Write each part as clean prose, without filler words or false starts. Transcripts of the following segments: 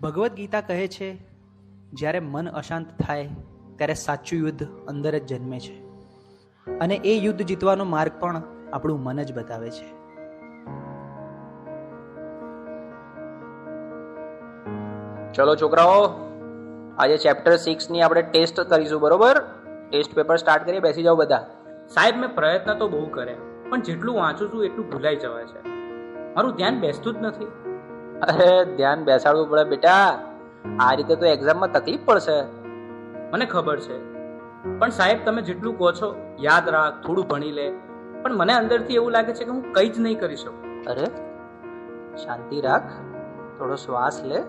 ભગવદ્ ગીતા કહે છે, જ્યારે મન અશાંત થાય ત્યારે સાચું યુદ્ધ અંદર જ જન્મે છે, અને એ યુદ્ધ જીતવાનો માર્ગ પણ આપણું મન જ બતાવે છે. ચલો છોકરાઓ, આજે ચેપ્ટર 6 ની આપણે ટેસ્ટ કરીશું, બરોબર? ટેસ્ટ પેપર સ્ટાર્ટ કરીએ, બેસી જાઓ બધા. સાહેબ, મેં પ્રયત્ન તો બહુ કર્યા, પણ જેટલું વાંચું છું એટલું ભૂલાઈ જવાય છે. મારું ધ્યાન બેસતું જ નથી. અરે ધ્યાન બેસાડવું પડે બેટા, આ રીતે તો એક્ઝામમાં તકલીફ પડશે. મને ખબર છે, પણ સાહેબ તમે જેટલું કહો છો યાદ રાખ, થોડું ભણી લે, પણ મને અંદરથી એવું લાગે છે કે હું કંઈ જ નહીં કરી શકું. અરે શાંતિ રાખ, થોડો શ્વાસ લે,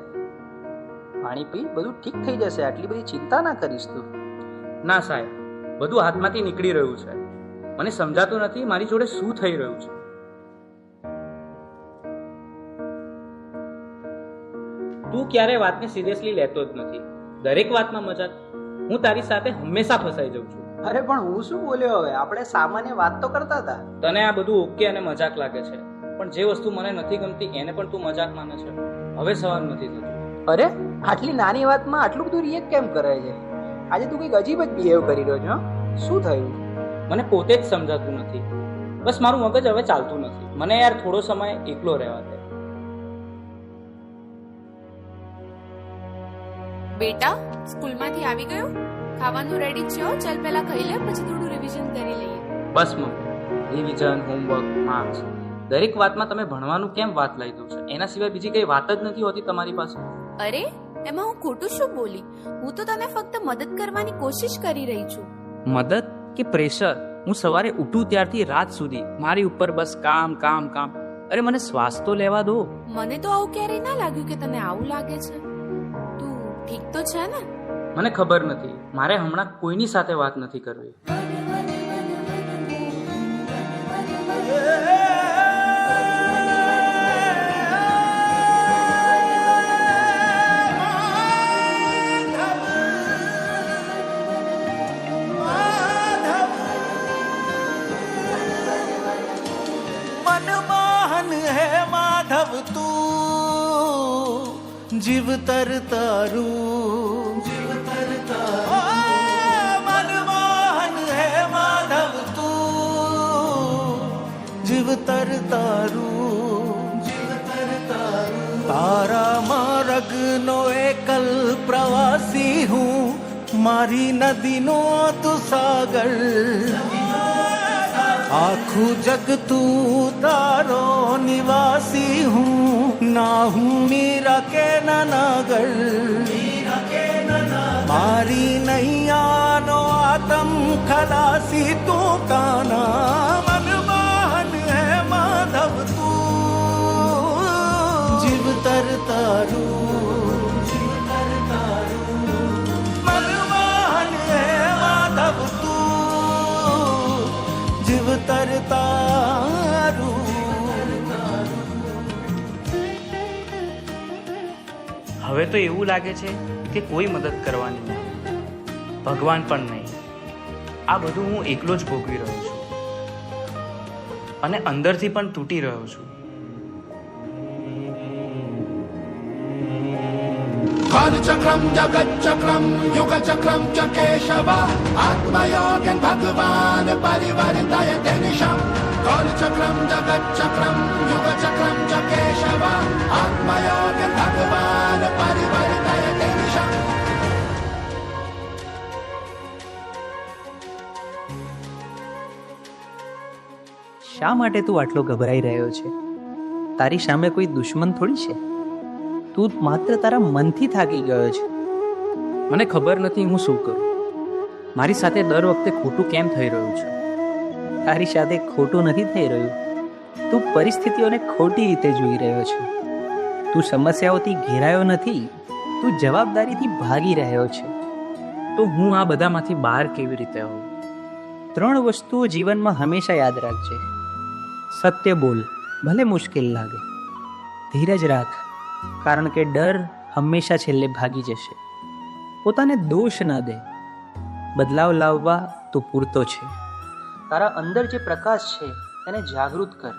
પાણી પી, બધું ઠીક થઈ જશે. આટલી બધી ચિંતા ના કરીશ તું. ના સાહેબ, બધું હાથમાંથી નીકળી રહ્યું છે. મને સમજાતું નથી મારી જોડે શું થઈ રહ્યું છે. તું ક્યારે વાતને સિરિયસલી લેતો જ નથી, દરેક વાતમાં મજાક. હું તારી સાથે હંમેશા ફસાઈ જાઉં છું. અરે પણ હું શું બોલ્યો? હવે આપણે સામાન્ય વાત તો કરતા હતા. તને આ બધું ઓકે અને મજાક લાગે છે, પણ જે વસ્તુ મને નથી ગમતી એને પણ તું મજાક માને છે. હવે સહન નથી થતું. અરે આટલી નાની વાતમાં આટલું બધું રિએક્ટ કેમ કરે છે? આજે તું કંઈક અજીબ જ બિહેવ કરી રહ્યો છો. શું થયું? મને પોતે જ સમજાતું નથી. બસ મારું મગજ હવે ચાલતું નથી. મને યાર થોડો સમય એકલો રહેવા દે. બેટા, સ્કૂલમાંથી આવી ગયો? ખાવાનું રેડી છે? ચાલ પહેલા ખાઈ લે, પછી થોડું રિવિઝન કરી લઈએ. બસ મમ્મી, રિવિઝન, હોમવર્ક, માર્ક્સ, દરેક વાતમાં તમે ભણવાનું કેમ વાત લઈ દો છો? એના સિવાય બીજી કઈ વાત જ નથી હોતી તમારી પાસે. અરે એમાં હું ખોટું શું બોલી? હું તો તને ફક્ત મદદ કરવાની કોશિશ કરી રહી છું. મદદ કે પ્રેશર? હું સવારે ઉઠું ત્યારથી રાત સુધી મારી ઉપર બસ કામ કામ કામ. અરે મને શ્વાસ તો લેવા દો. મને તો આવું ક્યારેય ના લાગ્યું કે તને આવું લાગે છે. તું ઠીક તો છે ને? મને ખબર નથી, મારે હમણાં કોઈની સાથે વાત નથી કરવી. मनमोहन है माधव तू, जीव तर तारू, जीव तर तारू. मनमोहन है माधव तू, जीव तर तारू, जीव तर तारू. तारा मार्ग नो एकल प्रवासी हूँ, मारी नदी नो તું સાગર. આખું જગ તું તારો નિવાસી હું, ના હું મીરા કે નાગર. મારી નૈયાનો આતમ ખલાસી તું કાના. મનમોહન હે માધવ તું, જીવ તર તારું, જીવ તર તારું. મનમોહન હે માધવ તું, જીવ તર તારું. હવે તો એવું લાગે છે કે કોઈ મદદ કરવાની નહીં, ભગવાન પણ નહીં. આ બધું હું એકલો જ ભોગવી રહ્યો છું, અને અંદરથી પણ તૂટી રહ્યો છું. कालचक्रम जगच्चक्रम युगचक्रम च केशव आत्मयोगन भगवान परिवर्तय निशम. कालचक्रम जगच्चक्रम युगचक्रम च केशव आत्मयोगन भगवान परिवर्तय निशम. શા માટે તું આટલો ગભરાઈ રહ્યો છે? તારી સામે કોઈ દુશ્મન થોડી છે. તું માત્ર તારા મનથી થાકી ગયો છે. મને ખબર નથી હું શું કરું. મારી સાથે દર વખતે ખોટું કેમ થઈ રહ્યું છે? તારી સાથે ખોટું નથી થઈ રહ્યું, તું પરિસ્થિતિઓને ખોટી રીતે જોઈ રહ્યો છે. તું સમસ્યાઓથી ઘેરાયો નથી, તું જવાબદારીથી ભાગી રહ્યો છે. તો હું આ બધામાંથી બહાર કેવી રીતે આવું? 3 વસ્તુઓ જીવનમાં હંમેશા યાદ રાખજે. સત્ય બોલ, ભલે મુશ્કેલ લાગે. ધીરજ રાખ, કારણ કે ડર હંમેશા છેલ્લે ભાગી જશે. પોતાને દોષ ના દે, બદલાવ લાવવા તો પૂરતો છે. તારા અંદર જે પ્રકાશ છે એને જાગૃત કર,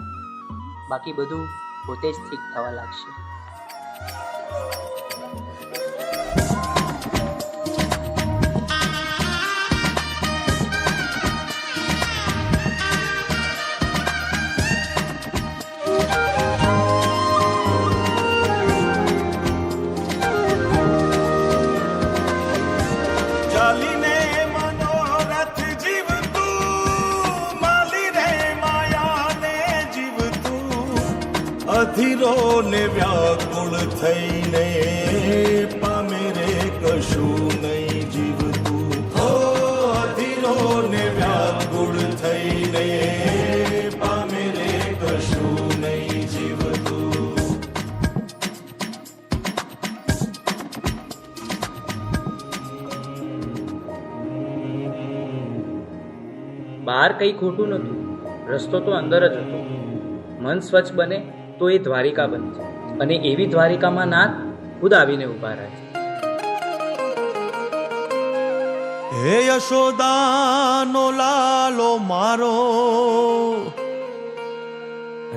બાકી બધું પોતે જ ઠીક થવા લાગશે. વ્યાકુળ થઈને પામે રે કશું નહીં જીવતું. હો અધીરોને વ્યાકુળ થઈને પામે રે કશું નહીં જીવતું. બહાર કંઈ ખોટું નહોતું, રસ્તો તો અંદર જ હતો. મન સ્વચ્છ બને તો એ દ્વારિકા બને છે, અને એવી દ્વારિકામાં નાથ ખુદ આવીને ઊભા રહે છે. હે યશોદાનો લાલો મારો,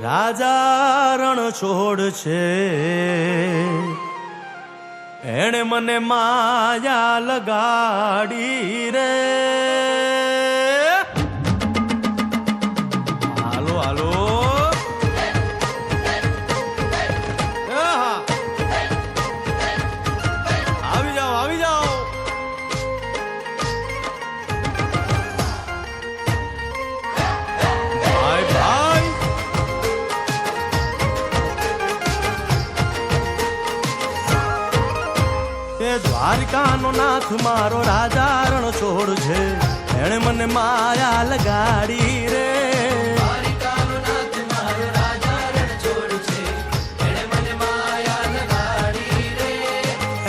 રાજા રણ છોડ છે. એણે મને માયા લગાડી રે. હાલો હાલો આવી જાઓ આવી જાઓ. ભાઈ ભાઈ એ દ્વારકાનો નાથ મારો રાજા રણ છોડ છે. એણે મને માયા લગાડી રે.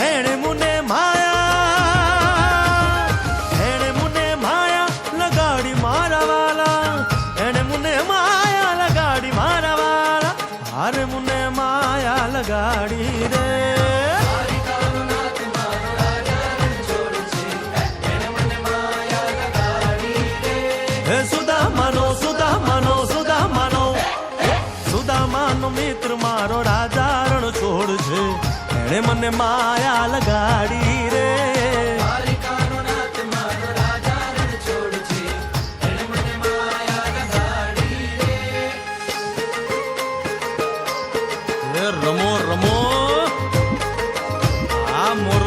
એણે મને માયા લગાડી મારા વાલા. એણે મને માયા લગાડી મારા વાલા. હારે મને માયા લગાડી રે. હે સુદામાનો સુદામાનો સુદામાનો સુદામાનો મિત્ર મારો રાજા રણ છોડ છે. એણે મને માયા લગાડી રે. રમો રમો આ મોર